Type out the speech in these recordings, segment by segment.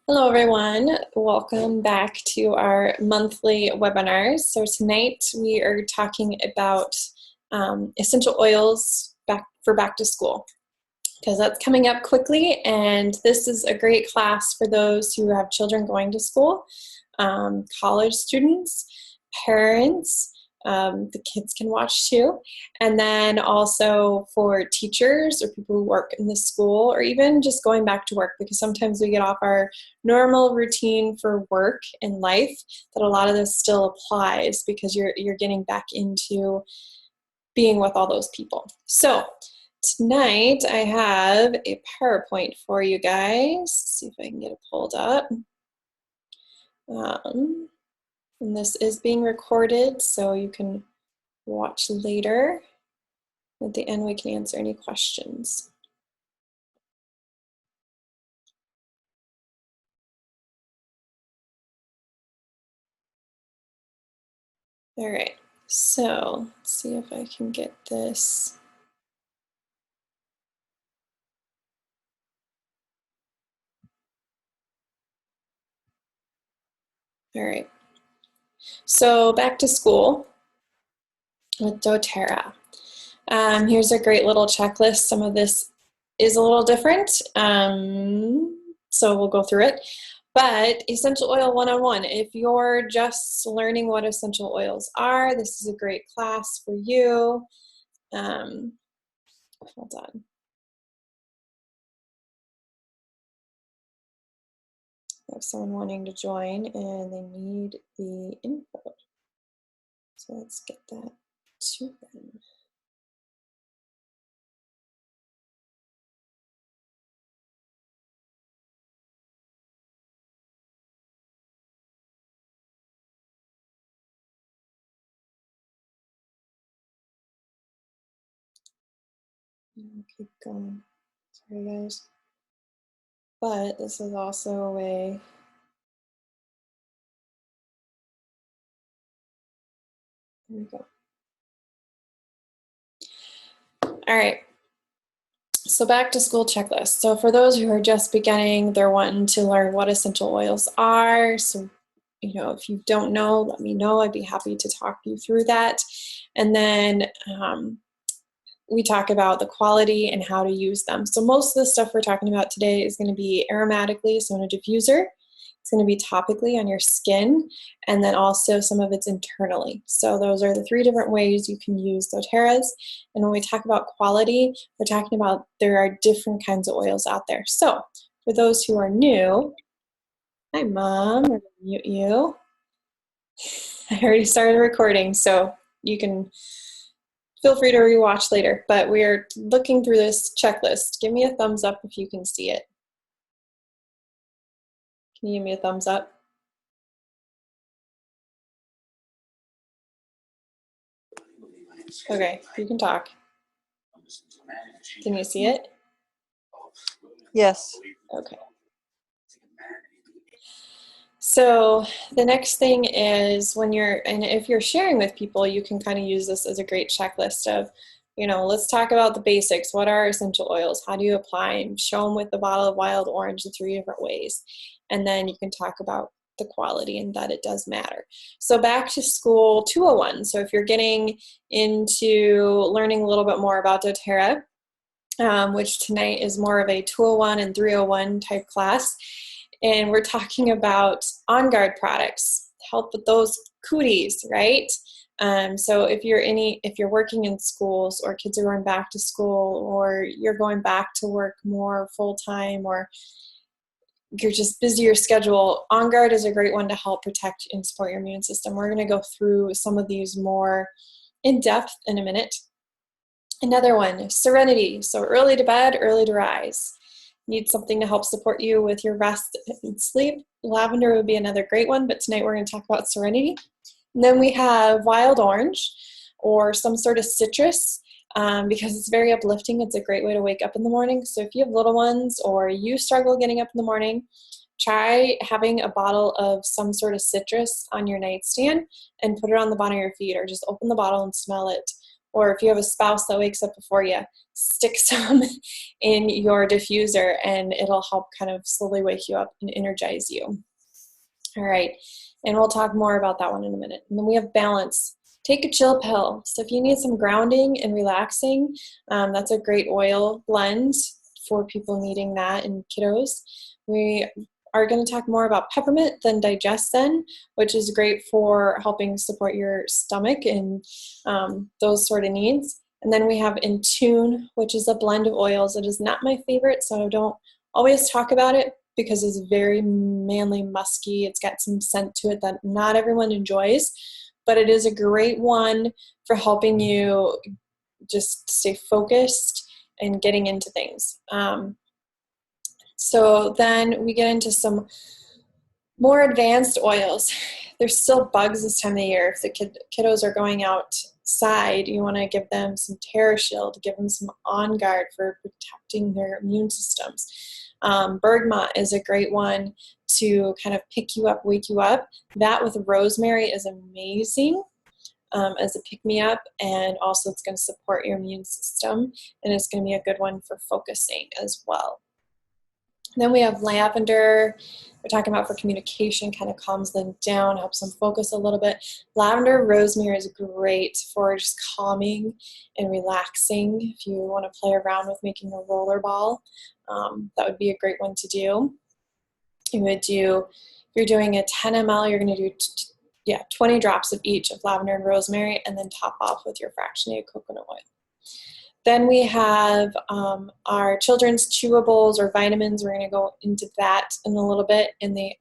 Hello everyone, welcome back to our monthly webinars. So tonight we are talking about essential oils for back to school because that's coming up quickly, and this is a great class for those who have children going to school, college students, parents. The kids can watch too, and then also for teachers or people who work in the school, or even just going back to work, because sometimes we get off our normal routine for work and life, that a lot of this still applies because you're getting back into being with all those people. So tonight I have a PowerPoint for you guys. Let's see if I can get it pulled up. And this is being recorded, so you can watch later. At the end, we can answer any questions. All right, so let's see if I can get this. All right, so back to school with doTERRA. Here's a great little checklist. Some of this is a little different, so we'll go through it. But Essential Oil 101, if you're just learning what essential oils are, this is a great class for you. Hold on. I have someone wanting to join and they need the info. So let's get that to them. I'll keep going. Sorry, guys. But this is also a way. There we go. All right. So back to school checklist. So for those who are just beginning, they're wanting to learn what essential oils are. So, if you don't know, let me know. I'd be happy to talk you through that. And then we talk about the quality and how to use them. So most of the stuff we're talking about today is going to be aromatically, so in a diffuser. It's going to be topically on your skin, and then also some of it's internally. So those are the three different ways you can use doTERRAs. And when we talk about quality, we're talking about there are different kinds of oils out there. So for those who are new, hi Mom, we're going to mute you. I already started recording, so you can feel free to rewatch later, but we're looking through this checklist. Give me a thumbs up if you can see it. Can you give me a thumbs up? Okay, you can talk. Can you see it? Yes. Okay. So the next thing is if you're sharing with people, you can kind of use this as a great checklist of, let's talk about the basics. What are essential oils? How do you apply them? Show them with the bottle of wild orange, the three different ways. And then you can talk about the quality and that it does matter. So back to school 201. So if you're getting into learning a little bit more about doTERRA, which tonight is more of a 201 and 301 type class. And we're talking about OnGuard products, help with those cooties, right? So if you're working in schools, or kids are going back to school, or you're going back to work more full-time, or you're just busier schedule, OnGuard is a great one to help protect and support your immune system. We're going to go through some of these more in depth in a minute. Another one, Serenity. So early to bed, early to rise. Need something to help support you with your rest and sleep. Lavender would be another great one, but tonight we're going to talk about Serenity. And then we have Wild Orange, or some sort of citrus, because it's very uplifting. It's a great way to wake up in the morning. So if you have little ones or you struggle getting up in the morning, try having a bottle of some sort of citrus on your nightstand and put it on the bottom of your feet, or just open the bottle and smell it or if you have a spouse that wakes up before you, stick some in your diffuser and it'll help kind of slowly wake you up and energize you. All right, and we'll talk more about that one in a minute. And then we have balance. Take a chill pill. So if you need some grounding and relaxing, that's a great oil blend for people needing that in kiddos. We are going to talk more about peppermint, then digestin, which is great for helping support your stomach and those sort of needs. And then we have In Tune, which is a blend of oils. It is not my favorite, so I don't always talk about it because it's very manly, musky. It's got some scent to it that not everyone enjoys, but it is a great one for helping you just stay focused and getting into things. So then we get into some more advanced oils. There's still bugs this time of the year. If the kiddos are going outside, you want to give them some TerraShield, give them some OnGuard for protecting their immune systems. Bergamot is a great one to kind of pick you up, wake you up. That with rosemary is amazing as a pick-me-up, and also it's going to support your immune system, and it's going to be a good one for focusing as well. Then we have lavender. We're talking about for communication, kind of calms them down, helps them focus a little bit. Lavender, rosemary is great for just calming and relaxing. If you want to play around with making a roller ball, that would be a great one to do. You would do, if you're doing a 10 ml, you're going to do 20 drops of each of lavender and rosemary, and then top off with your fractionated coconut oil. Then we have our children's chewables or vitamins. We're going to go into that in a little bit. And the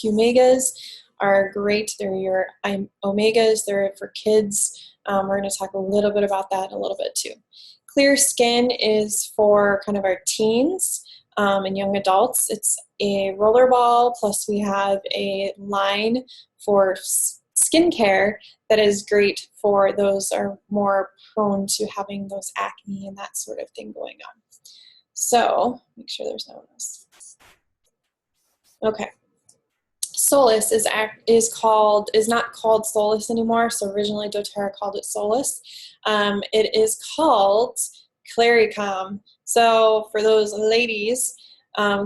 omegas are great. They're your omegas. They're for kids. We're going to talk a little bit about that a little bit too. Clear Skin is for kind of our teens and young adults. It's a roller ball, plus we have a line for skincare that is great for those are more prone to having those acne and that sort of thing going on. So make sure there's no one else. Okay. Solus is not called Solus anymore. So originally doTERRA called it Solus. It is called Claricom. So for those ladies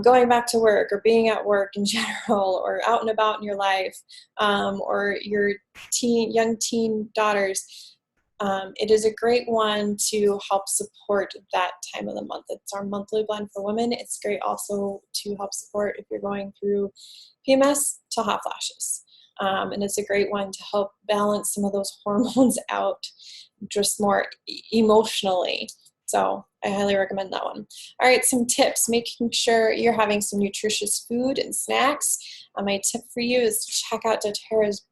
going back to work or being at work in general or out and about in your life, or your young teen daughters, it is a great one to help support that time of the month. It's our monthly blend for women. It's great also to help support if you're going through PMS to hot flashes. And it's a great one to help balance some of those hormones out just more emotionally. So I highly recommend that one. All right, some tips, making sure you're having some nutritious food and snacks. My tip for you is to check out doTERRA's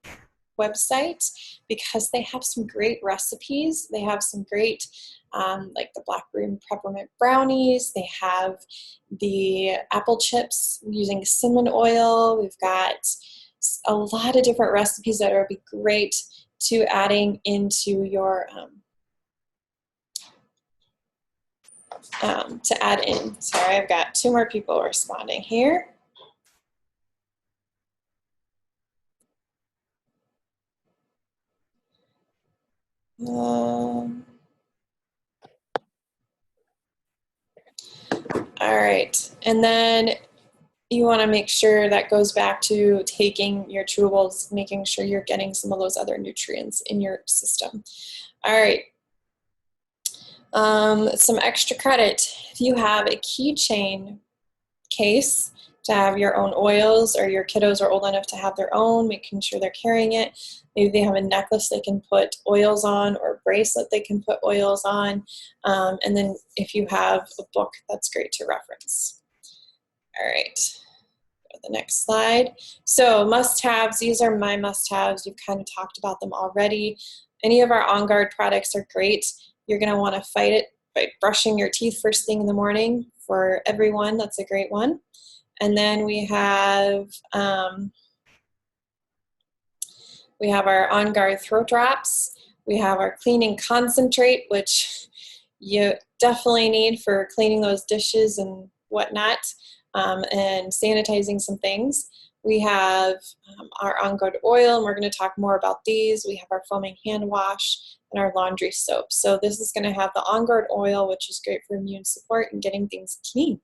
website because they have some great recipes. They have some great, like the blackberry and peppermint brownies. They have the apple chips using cinnamon oil. We've got a lot of different recipes that would be great to adding into your to add in. Sorry, I've got 2 more people responding here. All right, and then you want to make sure that goes back to taking your chewables, making sure you're getting some of those other nutrients in your system. All right. Some extra credit. If you have a keychain case to have your own oils, or your kiddos are old enough to have their own, making sure they're carrying it. Maybe they have a necklace they can put oils on, or a bracelet they can put oils on. And then if you have a book, that's great to reference. All right, go to the next slide. So must-haves, these are my must-haves. You've kind of talked about them already. Any of our OnGuard products are great. You're going to want to fight it by brushing your teeth first thing in the morning. For everyone, that's a great one. And then we have our OnGuard throat drops. We have our cleaning concentrate, which you definitely need for cleaning those dishes and whatnot, and sanitizing some things. We have our OnGuard oil, and we're going to talk more about these. We have our foaming hand wash. and our laundry soap. So this is going to have the OnGuard oil, which is great for immune support and getting things clean.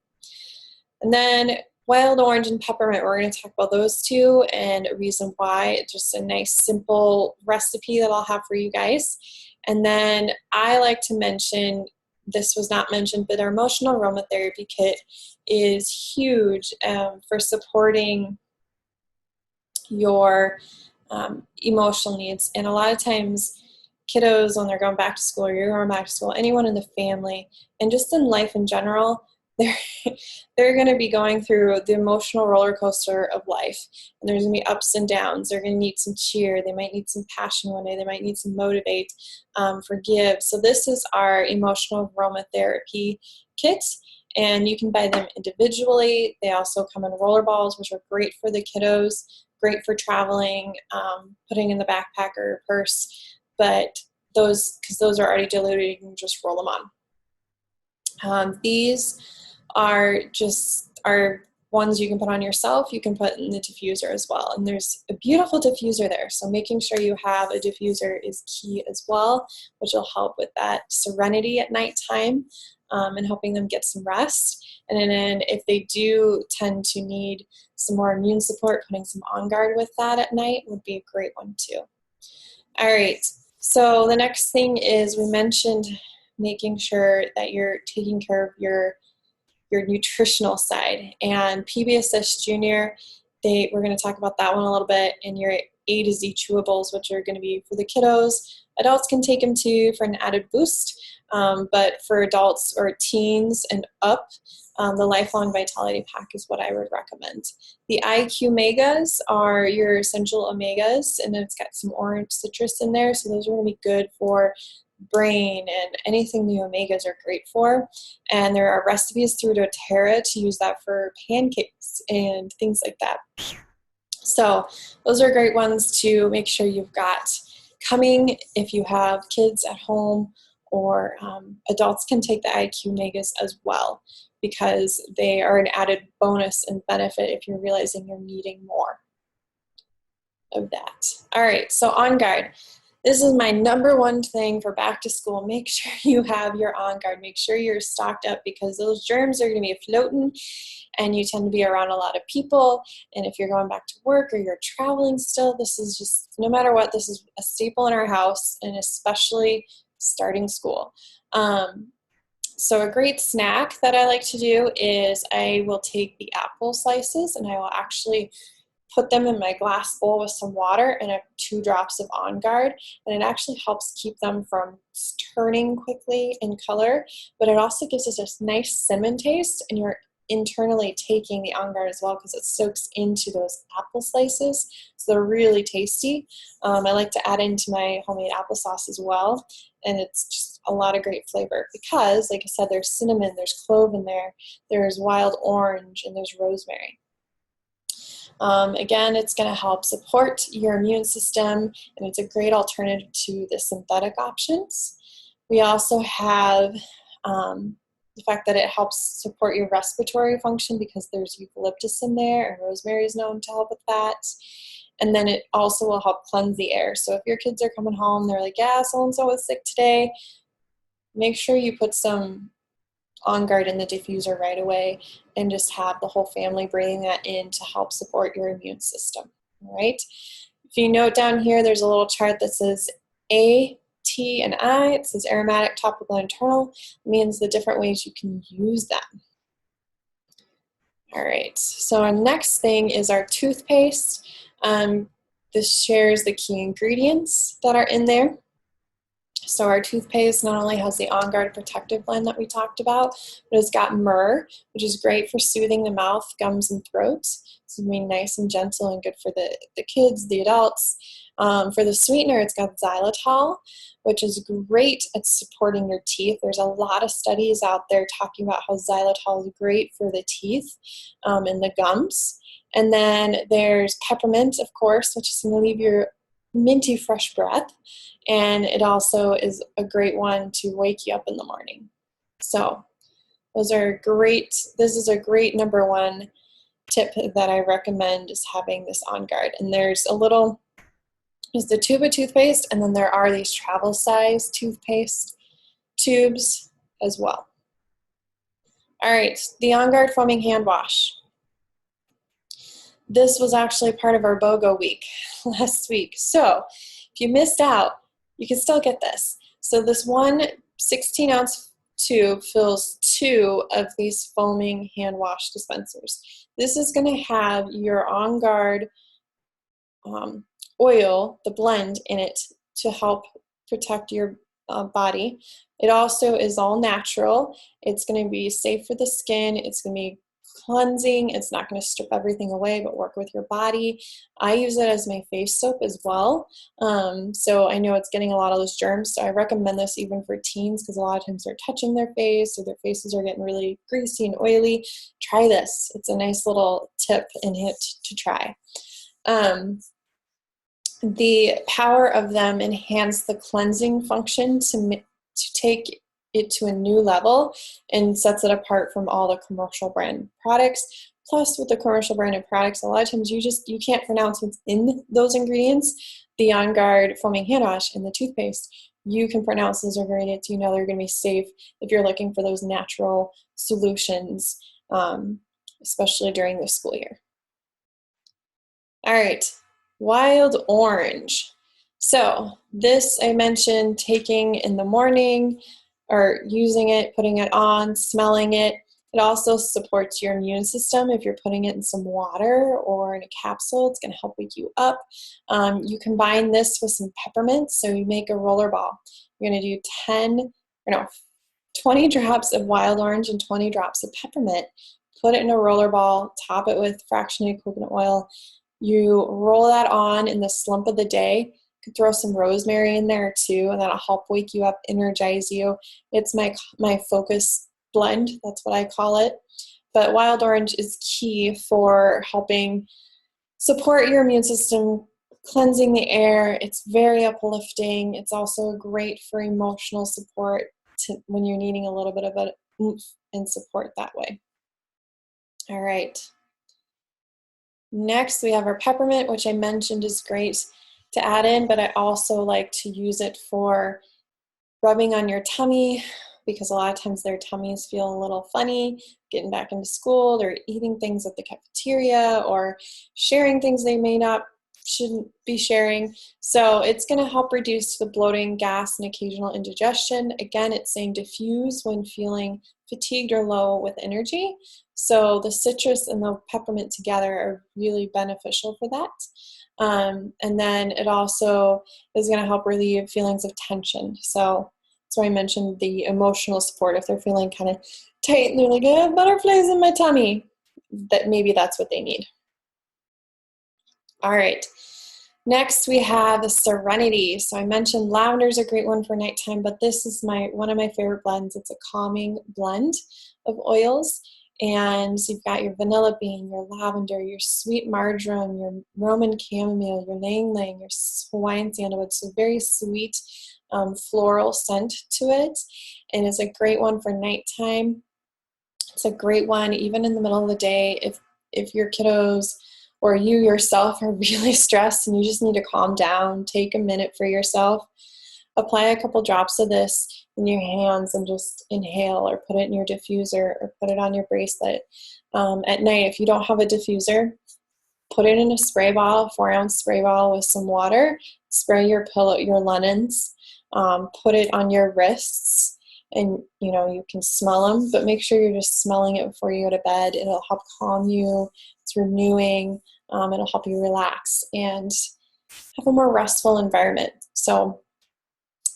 And then wild orange and peppermint, we're going to talk about those two and a reason why. Just a nice simple recipe that I'll have for you guys. And then I like to mention, this was not mentioned, but our emotional aromatherapy kit is huge for supporting your emotional needs. And a lot of times kiddos, when they're going back to school or you're going back to school, anyone in the family and just in life in general, they're going to be going through the emotional roller coaster of life. And there's going to be ups and downs. They're going to need some cheer. They might need some passion one day. They might need some motivate, forgive. So this is our emotional aromatherapy kit. And you can buy them individually. They also come in roller balls, which are great for the kiddos, great for traveling, putting in the backpack or purse. But those, because those are already diluted, you can just roll them on. These are ones you can put on yourself. You can put in the diffuser as well. And there's a beautiful diffuser there. So making sure you have a diffuser is key as well, which will help with that serenity at nighttime and helping them get some rest. And then if they do tend to need some more immune support, putting some OnGuard with that at night would be a great one too. All right. So the next thing is, we mentioned making sure that you're taking care of your nutritional side. And PBSS Junior, we're going to talk about that one a little bit, and your A to Z chewables, which are going to be for the kiddos. Adults can take them too for an added boost, but for adults or teens and up, the Lifelong Vitality Pack is what I would recommend. The IQ Megas are your essential omegas, and it's got some orange citrus in there, so those are going to be good for brain and anything the omegas are great for. And there are recipes through doTERRA to use that for pancakes and things like that. So those are great ones to make sure you've got coming if you have kids at home, or adults can take the IQ Megas as well, because they are an added bonus and benefit if you're realizing you're needing more of that. All right, so OnGuard. This is my number one thing for back to school. Make sure you have your OnGuard. Make sure you're stocked up, because those germs are going to be floating, and you tend to be around a lot of people. And if you're going back to work or you're traveling still, this is just, no matter what, this is a staple in our house, and especially starting school. So a great snack that I like to do is I will take the apple slices and I will actually put them in my glass bowl with some water and 2 drops of OnGuard, and it actually helps keep them from turning quickly in color, but it also gives us this nice cinnamon taste, and you're internally taking the OnGuard as well, because it soaks into those apple slices, so they're really tasty. I like to add into my homemade applesauce as well, and it's just a lot of great flavor because, like I said, there's cinnamon, there's clove in there, there's wild orange, and there's rosemary. Again, it's going to help support your immune system, and it's a great alternative to the synthetic options. We also have the fact that it helps support your respiratory function, because there's eucalyptus in there, and rosemary is known to help with that. And then it also will help cleanse the air. So if your kids are coming home, they're like, yeah, so-and-so was sick today, make sure you put some OnGuard in the diffuser right away, and just have the whole family breathing that in to help support your immune system. All right. If you note down here, there's a little chart that says A, T, and I. It says aromatic, topical, and internal. It means the different ways you can use them. All right. So our next thing is our toothpaste. This shares the key ingredients that are in there. So our toothpaste not only has the OnGuard protective blend that we talked about, but it's got myrrh, which is great for soothing the mouth, gums, and throat. It's going to be nice and gentle and good for the kids, the adults. For the sweetener, it's got xylitol, which is great at supporting your teeth. There's a lot of studies out there talking about how xylitol is great for the teeth and the gums. And then there's peppermint, of course, which is going to leave your minty fresh breath. And it also is a great one to wake you up in the morning. So those are great. This is a great number one tip that I recommend, is having this OnGuard. And there's a little is the tube of toothpaste, and then there are these travel size toothpaste tubes as well. All right, the OnGuard foaming hand wash. This was actually part of our BOGO week last week. So if you missed out, you can still get this. So this one 16-ounce tube fills 2 of these foaming hand wash dispensers. This is going to have your OnGuard oil, the blend in it, to help protect your body. It also is all natural. It's going to be safe for the skin. It's going to be cleansing. It's not going to strip everything away, but work with your body. I use it as my face soap as well. So I know it's getting a lot of those germs. So I recommend this even for teens, because a lot of times they're touching their face or their faces are getting really greasy and oily. Try this. It's a nice little tip and hit to try. The power of them enhance the cleansing function to take it to a new level and sets it apart from all the commercial brand products. Plus, with the commercial branded products, a lot of times you can't pronounce what's in those ingredients. The OnGuard foaming hand wash and the toothpaste, you can pronounce those ingredients. You know they're going to be safe if you're looking for those natural solutions, especially during the school year. All right, wild orange. So this I mentioned taking in the morning, or using it, putting it on, smelling it. It also supports your immune system. If you're putting it in some water or in a capsule, it's going to help wake you up. You combine this with some peppermint, so you make a roller ball. You're going to do 20 drops of wild orange and 20 drops of peppermint. Put it in a roller ball, top it with fractionated coconut oil. You roll that on in the slump of the day. You could throw some rosemary in there too, and that'll help wake you up, energize you. It's my focus blend, that's what I call it. But wild orange is key for helping support your immune system, cleansing the air. It's very uplifting. It's also great for emotional support when you're needing a little bit of a oomph and support that way. All right. Next, we have our peppermint, which I mentioned is great to add in, but I also like to use it for rubbing on your tummy, because a lot of times their tummies feel a little funny getting back into school. They're eating things at the cafeteria or sharing things they shouldn't be sharing. So it's going to help reduce the bloating, gas, and occasional indigestion. Again, it's saying diffuse when feeling fatigued or low with energy. So the citrus and the peppermint together are really beneficial for that. And then it also is going to help relieve feelings of tension. So that's why I mentioned the emotional support. If they're feeling kind of tight and they're like, I have butterflies in my tummy, maybe that's what they need. All right. Next, we have the Serenity. So I mentioned lavender is a great one for nighttime, but this is one of my favorite blends. It's a calming blend of oils. And you've got your vanilla bean, your lavender, your sweet marjoram, your Roman chamomile, your ylang ylang, your Hawaiian sandalwood. So very sweet floral scent to it. And it's a great one for nighttime. It's a great one even in the middle of the day if your kiddos or you yourself are really stressed and you just need to calm down, take a minute for yourself. Apply a couple drops of this in your hands and just inhale, or put it in your diffuser, or put it on your bracelet. At night, if you don't have a diffuser, put it in a spray bottle, 4-ounce spray bottle with some water. Spray your pillow, your linens. Put it on your wrists, and you can smell them, but make sure you're just smelling it before you go to bed. It'll help calm you. It's renewing. It'll help you relax and have a more restful environment. So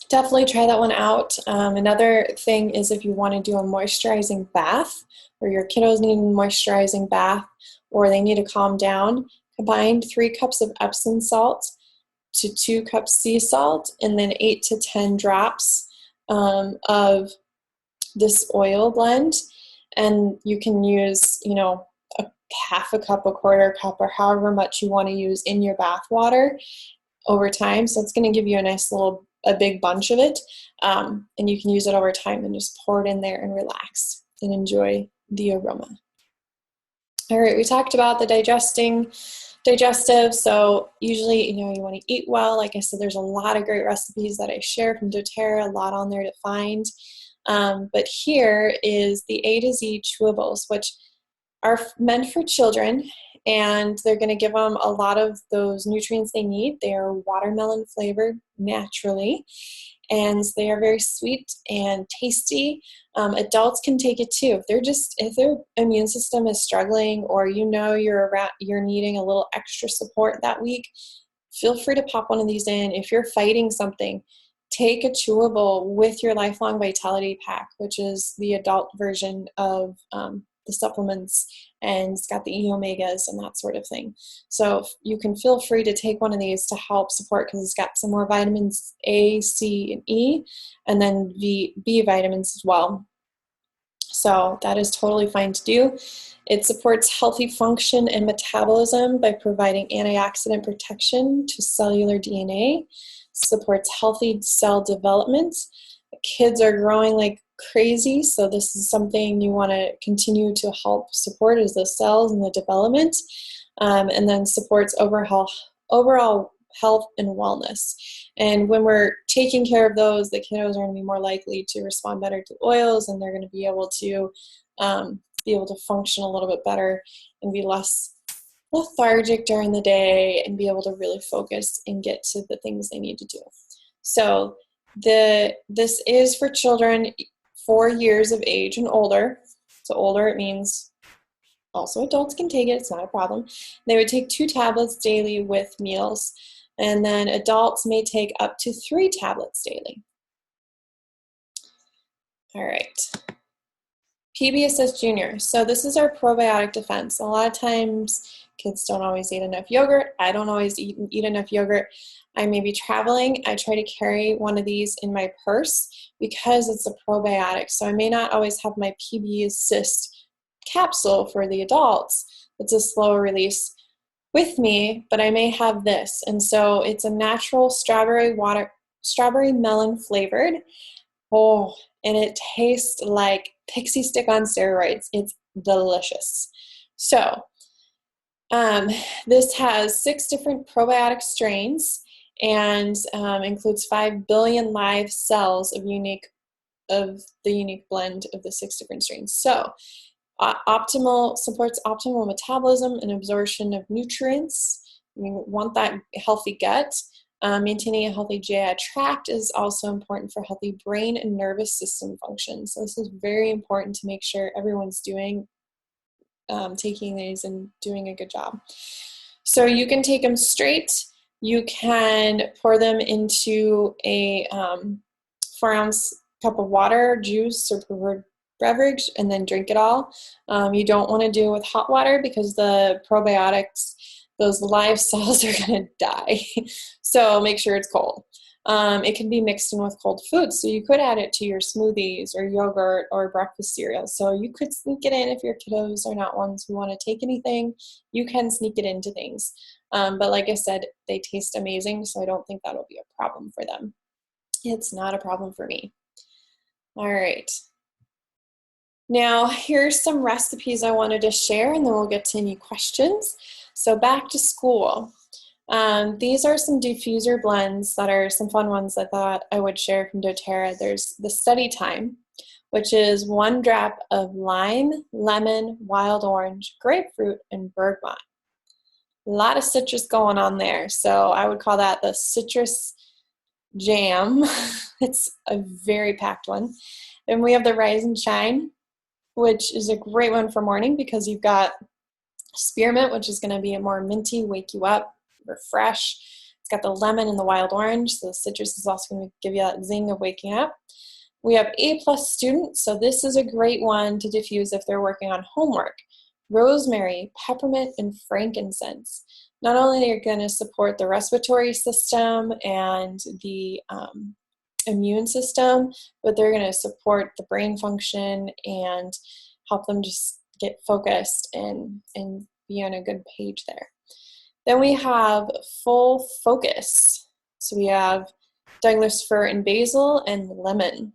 definitely try that one out. Another thing is if you want to do a moisturizing bath, or your kiddos need a moisturizing bath, or they need to calm down, combine 3 cups of Epsom salt to 2 cups sea salt, and then 8 to 10 drops of this oil blend. And you can use, a half a cup, a quarter cup, or however much you want to use in your bath water over time. So it's going to give you a big bunch of it. And you can use it over time and just pour it in there and relax and enjoy the aroma. All right, we talked about the digesting digestive. So usually, you know, you want to eat well. Like I said, there's a lot of great recipes that I share from doTERRA, a lot on there to find. But here is the A to Z chewables, which are meant for children, and they're going to give them a lot of those nutrients they need. They are watermelon flavored naturally, and they are very sweet and tasty. Adults can take it too. If their immune system is struggling, or you know you're needing a little extra support that week, feel free to pop one of these in. If you're fighting something, take a chewable with your Lifelong Vitality Pack, which is the adult version of the supplements, and it's got the E-omegas and that sort of thing. So you can feel free to take one of these to help support, because it's got some more vitamins A, C, and E, and then B vitamins as well. So that is totally fine to do. It supports healthy function and metabolism by providing antioxidant protection to cellular DNA, supports healthy cell development. Kids are growing like crazy, so this is something you want to continue to help support, is the cells and the development, and then supports overall health and wellness. And when we're taking care of those, the kiddos are going to be more likely to respond better to oils, and they're going to be able to function a little bit better and be less lethargic during the day, and be able to really focus and get to the things they need to do. So this is for children 4 years of age and older. So older, it means also adults can take it. It's not a problem. They would take 2 tablets daily with meals, and then adults may take up to 3 tablets daily. All right. PB Assist Junior. So this is our probiotic defense. A lot of times kids don't always eat enough yogurt. I don't always eat enough yogurt. I may be traveling. I try to carry one of these in my purse because it's a probiotic. So I may not always have my PB Assist capsule for the adults. It's a slow release with me, but I may have this. And so it's a natural strawberry melon flavored. Oh, and it tastes like pixie stick on steroids. It's delicious. So this has 6 different probiotic strains, and includes 5 billion live cells of the unique blend of the 6 different strains. So supports optimal metabolism and absorption of nutrients. You want that healthy gut. Maintaining a healthy GI tract is also important for healthy brain and nervous system function. So this is very important to make sure everyone's taking these and doing a good job. So you can take them straight. You can pour them into a 4-ounce cup of water, juice, or preferred beverage, and then drink it all. You don't want to do it with hot water, because the probiotics, those live cells, are going to die. So make sure it's cold. It can be mixed in with cold foods, so you could add it to your smoothies or yogurt or breakfast cereal. So you could sneak it in if your kiddos are not ones who want to take anything. You can sneak it into things. But like I said, they taste amazing, so I don't think that'll be a problem for them. It's not a problem for me. All right. Now, here's some recipes I wanted to share, and then we'll get to any questions. So back to school. These are some diffuser blends that are some fun ones I thought I would share from doTERRA. There's the Study Time, which is 1 drop of lime, lemon, wild orange, grapefruit, and bergamot. A lot of citrus going on there, so I would call that the citrus jam. It's a very packed one. Then we have the Rise and Shine, which is a great one for morning, because you've got spearmint, which is going to be a more minty, wake you up, refresh. It's got the lemon and the wild orange, so the citrus is also going to give you that zing of waking up. We have A+ student, so this is a great one to diffuse if they're working on homework. Rosemary, peppermint, and frankincense. Not only are going to support the respiratory system and the immune system, but they're going to support the brain function and help them just get focused and be on a good page there. Then we have Full Focus. So we have Douglas fir and basil and lemon.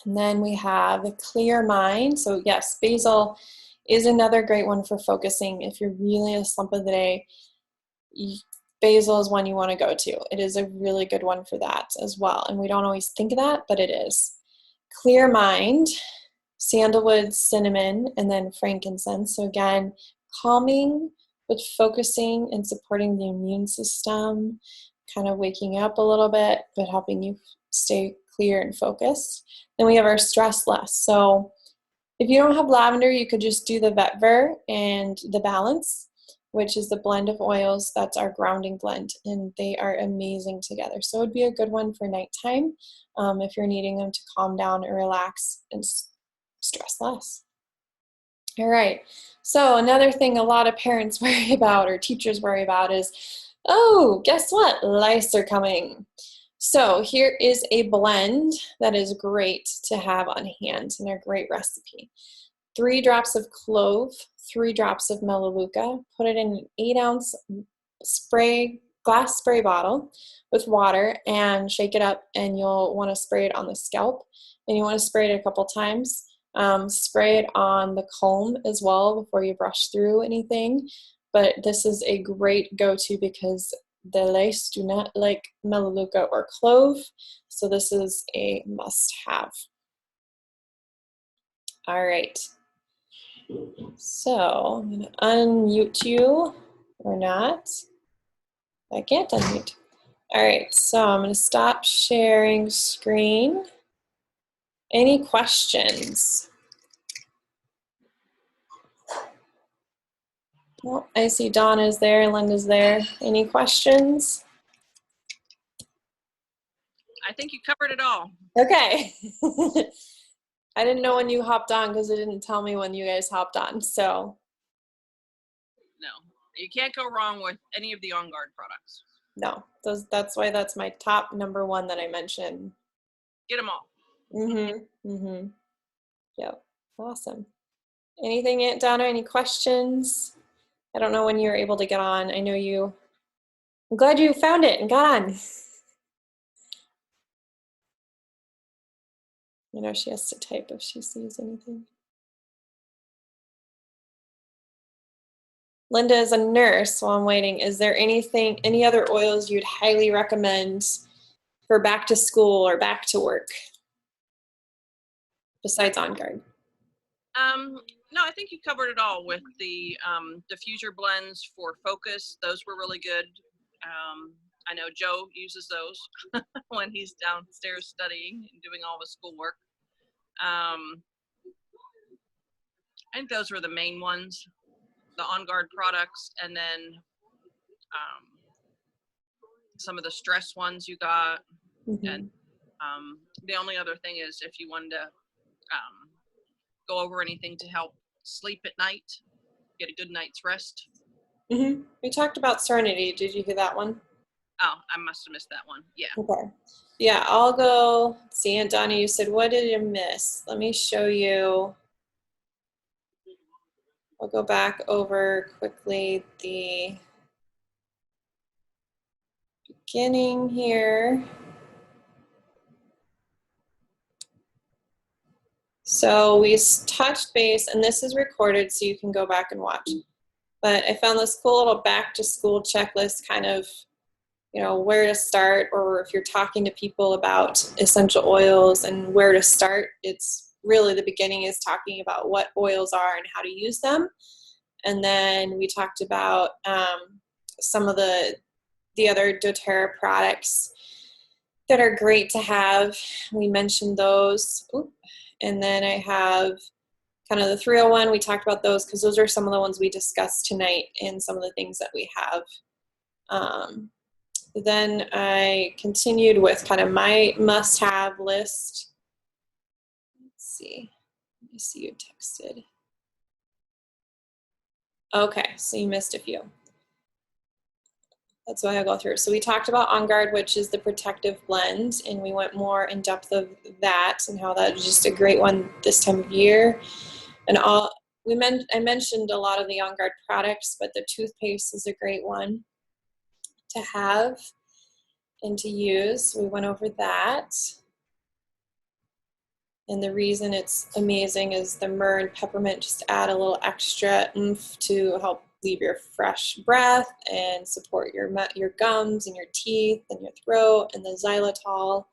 And then we have Clear Mind. So yes, basil is another great one for focusing. If you're really in a slump of the day, basil is one you want to go to. It is a really good one for that as well. And we don't always think of that, but it is. Clear mind, sandalwood, cinnamon, and then frankincense. So again, calming, but focusing and supporting the immune system, kind of waking up a little bit, but helping you stay clear and focused. Then we have our stress less. So if you don't have lavender, you could just do the vetiver and the balance, which is the blend of oils. That's our grounding blend, and they are amazing together. So it would be a good one for nighttime if you're needing them to calm down and relax and stress less. All right, so another thing a lot of parents worry about or teachers worry about is, oh, guess what? Lice are coming. So here is a blend that is great to have on hand and a great recipe. 3 drops of clove, 3 drops of melaleuca, put it in an 8-ounce glass spray bottle with water and shake it up, and you'll want to spray it on the scalp, and you want to spray it a couple times. Spray it on the comb as well before you brush through anything, but this is a great go-to because the lice do not like melaleuca or clove, so this is a must-have. All right, so I'm going to unmute you or not. I can't unmute. All right, so I'm going to stop sharing screen. Any questions? Well, I see Donna's there, Linda's there. Any questions? I think you covered it all. Okay. I didn't know when you hopped on because it didn't tell me when you guys hopped on, so. No, you can't go wrong with any of the OnGuard products. No, that's why that's my top number 1 that I mentioned. Get them all. Yep, awesome. Anything, Aunt Donna, any questions? I don't know when you were able to get on. I know you, I'm glad you found it and got on. I know she has to type if she sees anything. Linda is a nurse, so I'm waiting. Is there anything, any other oils you'd highly recommend for back to school or back to work besides OnGuard? No, I think you covered it all with the diffuser blends for focus. Those were really good. I know Joe uses those when he's downstairs studying and doing all his schoolwork. I think those were the main ones, the OnGuard products, and then some of the stress ones you got. And the only other thing is if you wanted to go over anything to help sleep at night, get a good night's rest. We talked about Serenity. Did you hear that one? Oh, I must have missed that one. Yeah. Okay. Yeah, I'll go. See, Aunt Donna, you said, what did you miss? Let me show you. I'll go back over quickly the beginning here. So we touched base, and this is recorded so you can go back and watch. But I found this cool little back to school checklist, kind of, you know, where to start, or if you're talking to people about essential oils and where to start, it's really the beginning is talking about what oils are and how to use them. And then we talked about some of the other doTERRA products that are great to have. We mentioned those. Ooh. And then I have kind of the 301. We talked about those because those are some of the ones we discussed tonight and some of the things that we have. Then I continued with kind of my must-have list. Let's see. Let me see, you texted. Okay, so you missed a few. That's why I'll go through. So we talked about OnGuard, which is the protective blend, and we went more in depth of that and how that is just a great one this time of year. And I mentioned a lot of the OnGuard products, but the toothpaste is a great one to have and to use. We went over that. And the reason it's amazing is the myrrh and peppermint just add a little extra oomph to help leave your fresh breath and support your gums and your teeth and your throat, and the xylitol.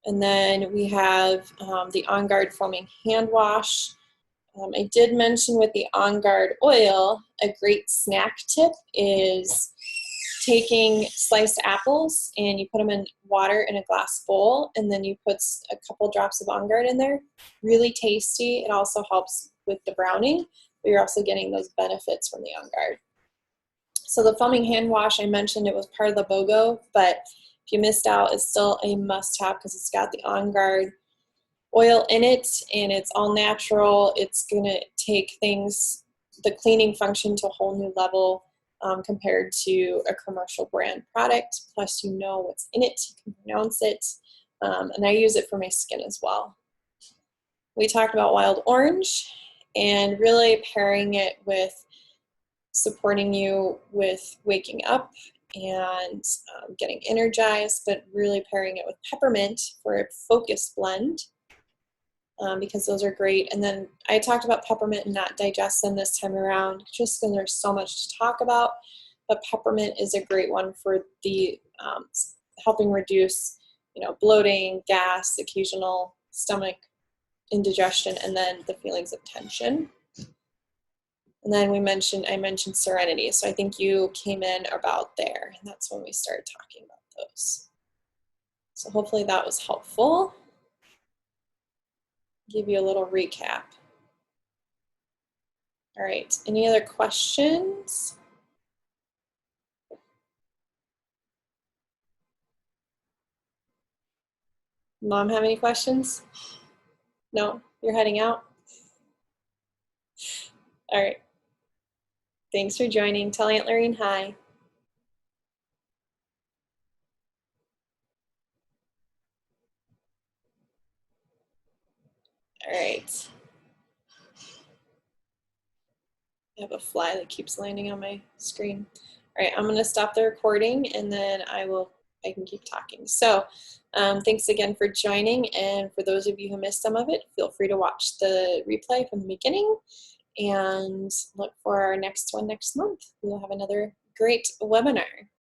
And then we have the OnGuard foaming hand wash. I did mention with the OnGuard oil, a great snack tip is taking sliced apples and you put them in water in a glass bowl, and then you put a couple drops of OnGuard in there. Really tasty. It also helps with the browning, but you're also getting those benefits from the OnGuard. So the foaming hand wash, I mentioned it was part of the BOGO, but if you missed out, it's still a must-have because it's got the OnGuard oil in it, and it's all natural. It's going to take the cleaning function to a whole new level compared to a commercial brand product. Plus, you know what's in it, you can pronounce it, and I use it for my skin as well. We talked about wild orange and really pairing it with supporting you with waking up and getting energized, but really pairing it with peppermint for a focus blend. Because those are great. And then I talked about peppermint and not digestin this time around, just because there's so much to talk about. But peppermint is a great one for the helping reduce, bloating, gas, occasional stomach indigestion, and then the feelings of tension. And then I mentioned serenity. So I think you came in about there, and that's when we started talking about those. So hopefully that was helpful. Give you a little recap. All right, any other questions? Mom, have any questions? No, you're heading out? All right. Thanks for joining. Tell Aunt Lorraine hi. All right. I have a fly that keeps landing on my screen. All right, I'm going to stop the recording, and then I can keep talking. So thanks again for joining, and for those of you who missed some of it, feel free to watch the replay from the beginning and look for our next one next month. We'll have another great webinar.